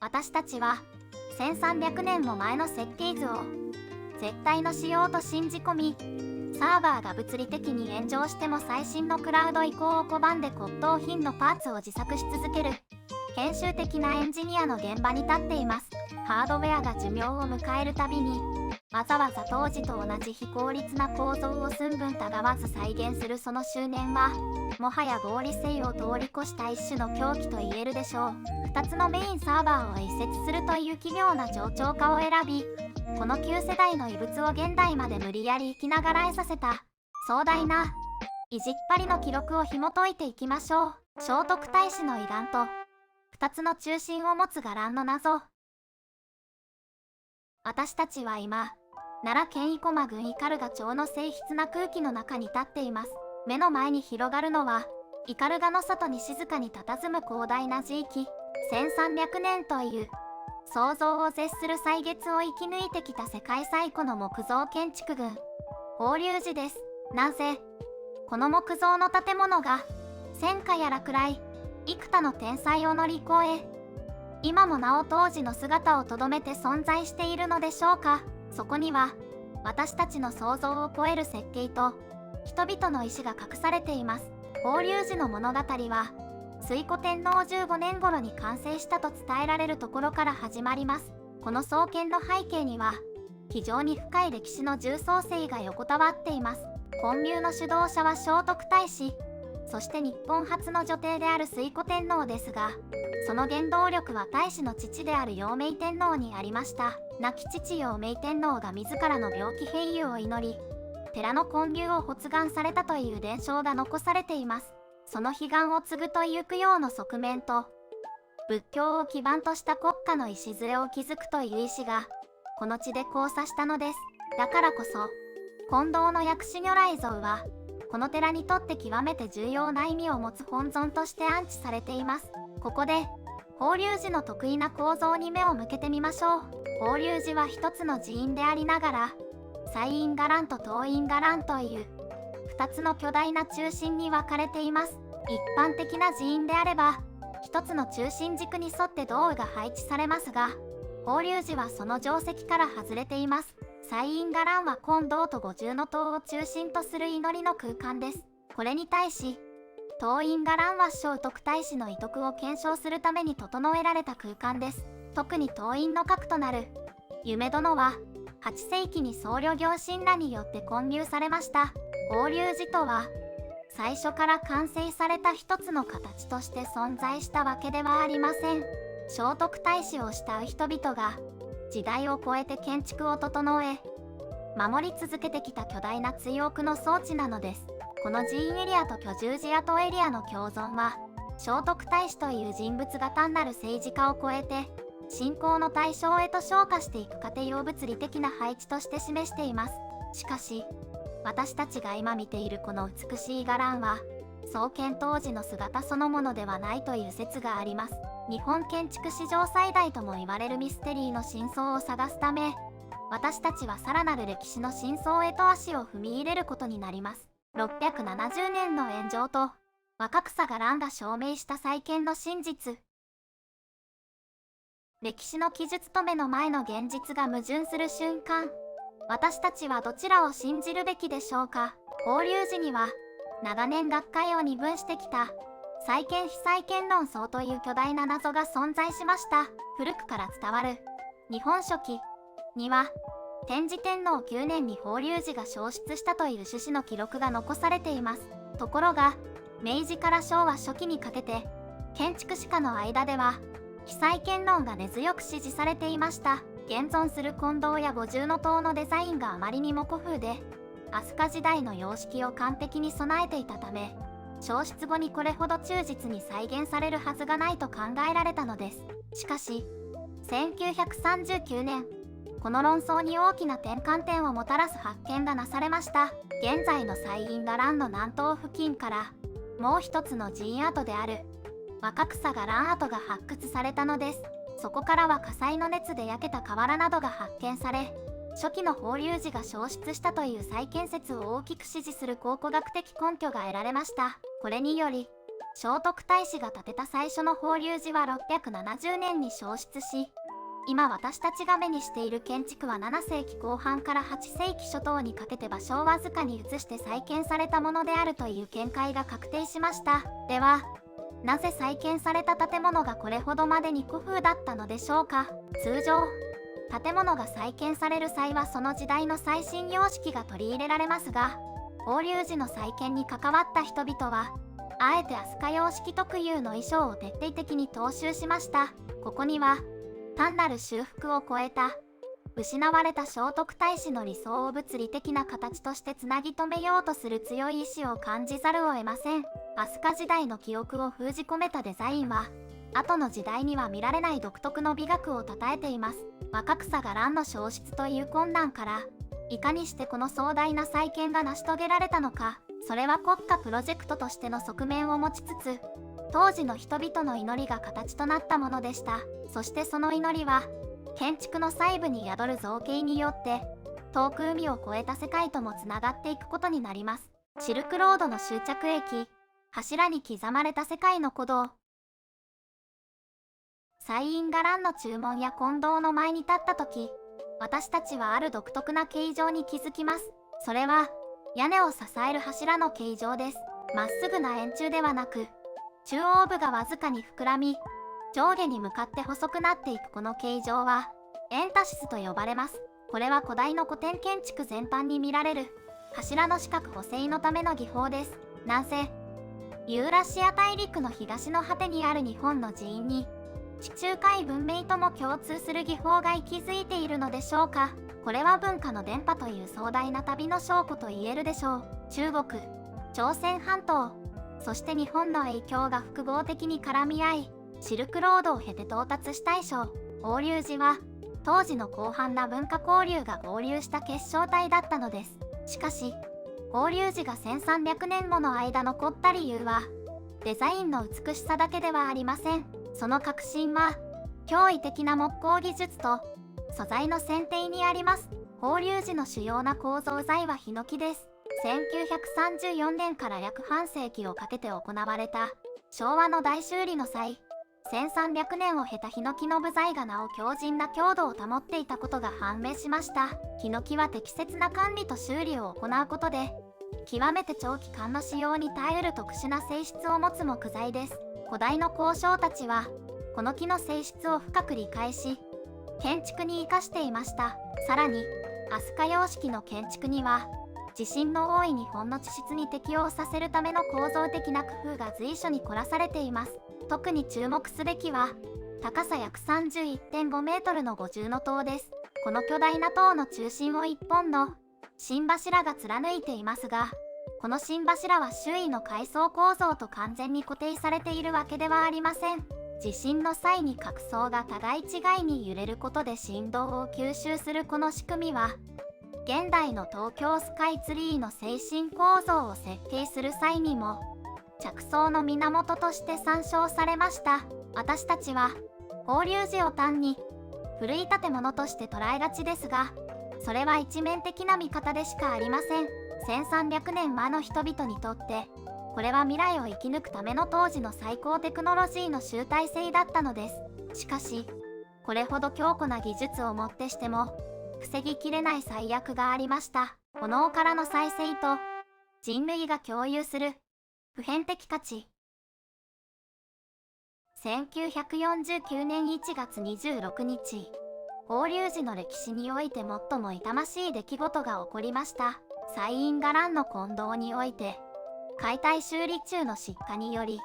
私たちは1300年も前の設計図を絶対の仕様と信じ込み、サーバーが物理的に炎上しても最新のクラウド移行を拒んで骨董品のパーツを自作し続ける研修的なエンジニアの現場に立っています。ハードウェアが寿命を迎えるたびにわざわざ当時と同じ非効率な構造を寸分たがわず再現するその執念はもはや合理性を通り越した一種の狂気と言えるでしょう。2つのメインサーバーを移設するという奇妙な冗長化を選び、この旧世代の遺物を現代まで無理やり生きながらえさせた壮大な意地っ張りの記録を紐解いていきましょう。聖徳太子の胃がんと2つの中心を持つ伽藍の謎。私たちは今奈良県生駒郡斑鳩町の静謐な空気の中に立っています。目の前に広がるのは斑鳩の里に静かに佇む広大な寺域。1300年という想像を絶する歳月を生き抜いてきた世界最古の木造建築群法隆寺です。なぜこの木造の建物が戦火や落雷幾多の天災を乗り越え今もなお当時の姿をとどめて存在しているのでしょうか。そこには私たちの想像を超える設計と人々の意志が隠されています。法隆寺の物語は推古天皇15年頃に完成したと伝えられるところから始まります。この創建の背景には非常に深い歴史の重層性が横たわっています。建立の主導者は聖徳太子、そして日本初の女帝である推古天皇ですが、その原動力は太子の父である陽明天皇にありました。亡き父陽明天皇が自らの病気併誘を祈り寺の建立を発願されたという伝承が残されています。その悲願を継ぐという供養の側面と仏教を基盤とした国家の礎を築くという意志がこの地で交差したのです。だからこそ金堂の薬師如来像はこの寺にとって極めて重要な意味を持つ本尊として安置されています。ここで法隆寺の得意な構造に目を向けてみましょう。法隆寺は一つの寺院でありながら西院伽藍と東院伽藍という2つの巨大な中心に分かれています。一般的な寺院であれば1つの中心軸に沿って道具が配置されますが、法隆寺はその定石から外れています。西院伽藍は金堂と五重塔を中心とする祈りの空間です。これに対し東院伽藍は聖徳太子の遺徳を検証するために整えられた空間です。特に東院の核となる夢殿は8世紀に僧侶行信らによって建立されました。法隆寺とは最初から完成された一つの形として存在したわけではありません。聖徳太子を慕う人々が時代を超えて建築を整え守り続けてきた巨大な追憶の装置なのです。この寺院エリアと居住地跡エリアの共存は聖徳太子という人物が単なる政治家を超えて信仰の対象へと昇華していく過程を物理的な配置として示しています。しかし私たちが今見ているこの美しい伽藍は創建当時の姿そのものではないという説があります。日本建築史上最大とも言われるミステリーの真相を探すため私たちはさらなる歴史の真相へと足を踏み入れることになります。670年の炎上と若草伽藍が証明した再建の真実。歴史の記述と目の前の現実が矛盾する瞬間、私たちはどちらを信じるべきでしょうか。法隆寺には長年学会を二分してきた再建非再建論争という巨大な謎が存在しました。古くから伝わる日本書紀には天智天皇9年に法隆寺が焼失したという趣旨の記録が残されています。ところが明治から昭和初期にかけて建築士家の間では非再建論が根強く支持されていました。現存する金堂や五重塔のデザインがあまりにも古風で飛鳥時代の様式を完璧に備えていたため焼失後にこれほど忠実に再現されるはずがないと考えられたのです。しかし1939年この論争に大きな転換点をもたらす発見がなされました。現在の西院伽藍の南東付近からもう一つの寺院跡である若草伽藍跡が発掘されたのです。そこからは火災の熱で焼けた瓦などが発見され初期の法隆寺が焼失したという再建説を大きく支持する考古学的根拠が得られました。これにより聖徳太子が建てた最初の法隆寺は670年に焼失し、今私たちが目にしている建築は7世紀後半から8世紀初頭にかけて場所をわずかに移して再建されたものであるという見解が確定しました。では、なぜ再建された建物がこれほどまでに古風だったのでしょうか。通常、建物が再建される際はその時代の最新様式が取り入れられますが、法隆寺の再建に関わった人々は、あえて飛鳥様式特有の衣装を徹底的に踏襲しました。ここには、単なる修復を超えた、失われた聖徳太子の理想を物理的な形としてつなぎ止めようとする強い意志を感じざるを得ません。飛鳥時代の記憶を封じ込めたデザインは、後の時代には見られない独特の美学をたたえています。若草が乱の消失という困難から、いかにしてこの壮大な再建が成し遂げられたのか、それは国家プロジェクトとしての側面を持ちつつ、当時の人々の祈りが形となったものでした。そしてその祈りは、建築の細部に宿る造形によって、遠く海を越えた世界ともつながっていくことになります。シルクロードの終着駅、柱に刻まれた世界の鼓動。西院伽藍の注文や金堂の前に立った時、私たちはある独特な形状に気づきます。それは、屋根を支える柱の形状です。まっすぐな円柱ではなく、中央部がわずかに膨らみ、上下に向かって細くなっていくこの形状は、エンタシスと呼ばれます。これは古代の古典建築全般に見られる、柱の四角補正のための技法です。なぜ、ユーラシア大陸の東の果てにある日本の寺院に、地中海文明とも共通する技法が息づいているのでしょうか。これは文化の伝播という壮大な旅の証拠と言えるでしょう。中国、朝鮮半島、そして日本の影響が複合的に絡み合い、シルクロードを経て到達した大正、法隆寺は、当時の広範な文化交流が合流した結晶体だったのです。しかし、法隆寺が1300年もの間残った理由は、デザインの美しさだけではありません。その核心は、驚異的な木工技術と、素材の選定にあります。法隆寺の主要な構造材はヒノキです。1934年から約半世紀をかけて行われた昭和の大修理の際、1300年を経たヒノキの部材がなお強靭な強度を保っていたことが判明しました。ヒノキは適切な管理と修理を行うことで、極めて長期間の使用に耐えうる特殊な性質を持つ木材です。古代の工匠たちは、この木の性質を深く理解し、建築に生かしていました。さらに、飛鳥様式の建築には、地震の多い日本の地質に適応させるための構造的な工夫が随所に凝らされています。特に注目すべきは、高さ約 31.5 メートルの五重塔です。この巨大な塔の中心を一本の心柱が貫いていますが、この心柱は周囲の階層構造と完全に固定されているわけではありません。地震の際に各層が互い違いに揺れることで振動を吸収するこの仕組みは、現代の東京スカイツリーの制震構造を設計する際にも、着想の源として参照されました。私たちは、法隆寺を単に古い建物として捉えがちですが、それは一面的な見方でしかありません。1300年前の人々にとって、これは未来を生き抜くための当時の最高テクノロジーの集大成だったのです。しかし、これほど強固な技術をもってしても、防ぎきれない最悪がありました。炎からの再生と、人類が共有する、普遍的価値。1949年1月26日、法隆寺の歴史において最も痛ましい出来事が起こりました。西院伽藍の金堂において、解体修理中の失火により、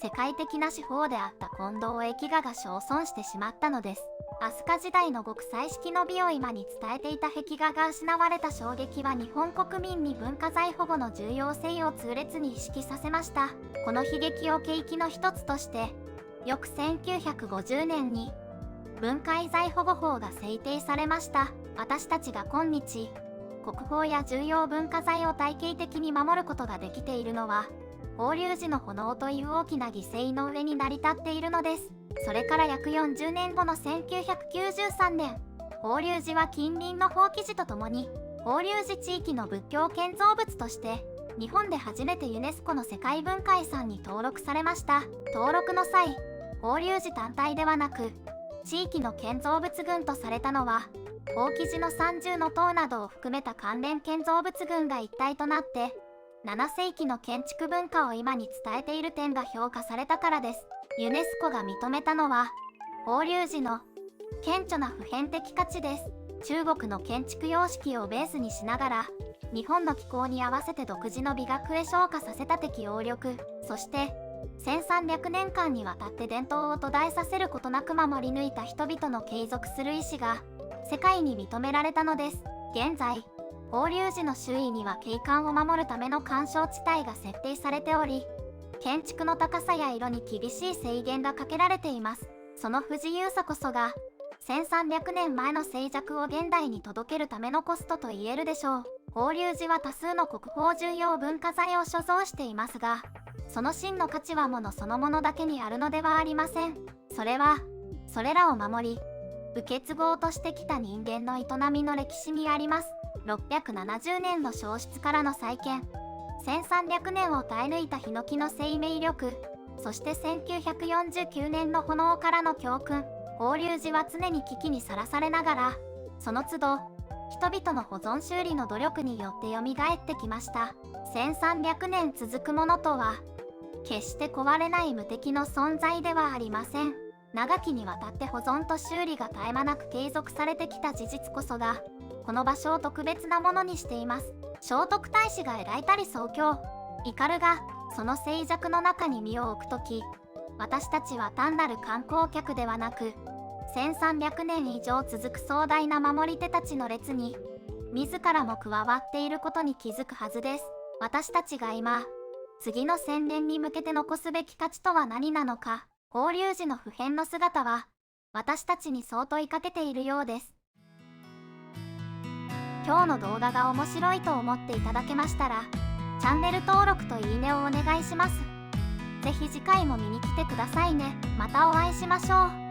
世界的な至宝であった金堂壁画が焼損してしまったのです。飛鳥時代の極彩色の美を今に伝えていた壁画が失われた衝撃は日本国民に文化財保護の重要性を痛烈に意識させました。この悲劇を契機の一つとして、翌1950年に文化遺財保護法が制定されました。私たちが今日、国宝や重要文化財を体系的に守ることができているのは、法隆寺の炎という大きな犠牲の上に成り立っているのです。それから約40年後の1993年、法隆寺は近隣の法起寺とともに、法隆寺地域の仏教建造物として、日本で初めてユネスコの世界文化遺産に登録されました。登録の際、法隆寺単体ではなく、地域の建造物群とされたのは、法起寺の三重塔などを含めた関連建造物群が一体となって、7世紀の建築文化を今に伝えている点が評価されたからです。ユネスコが認めたのは、法隆寺の顕著な普遍的価値です。中国の建築様式をベースにしながら、日本の気候に合わせて独自の美学へ昇華させた適応力、そして1300年間にわたって伝統を途絶えさせることなく守り抜いた人々の継続する意志が世界に認められたのです。現在、法隆寺の周囲には景観を守るための干渉地帯が設定されており、建築の高さや色に厳しい制限がかけられています。その不自由さこそが、1300年前の静寂を現代に届けるためのコストと言えるでしょう。法隆寺は多数の国宝重要文化財を所蔵していますが、その真の価値は物そのものだけにあるのではありません。それは、それらを守り、受け継ごうとしてきた人間の営みの歴史にあります。670年の消失からの再建、1300年を耐え抜いたヒノキの生命力、そして1949年の炎からの教訓。法隆寺は常に危機にさらされながら、その都度、人々の保存修理の努力によって蘇ってきました。1300年続くものとは、決して壊れない無敵の存在ではありません。長きにわたって保存と修理が絶え間なく継続されてきた事実こそが、この場所を特別なものにしています。聖徳太子が描いたり創教、斑がその静寂の中に身を置くとき、私たちは単なる観光客ではなく、1300年以上続く壮大な守り手たちの列に、自らも加わっていることに気づくはずです。私たちが今、次の1000年に向けて残すべき価値とは何なのか。法隆寺の普遍の姿は、私たちにそう問いかけているようです。今日の動画が面白いと思っていただけましたら、チャンネル登録といいねをお願いします。ぜひ次回も見に来てくださいね。またお会いしましょう。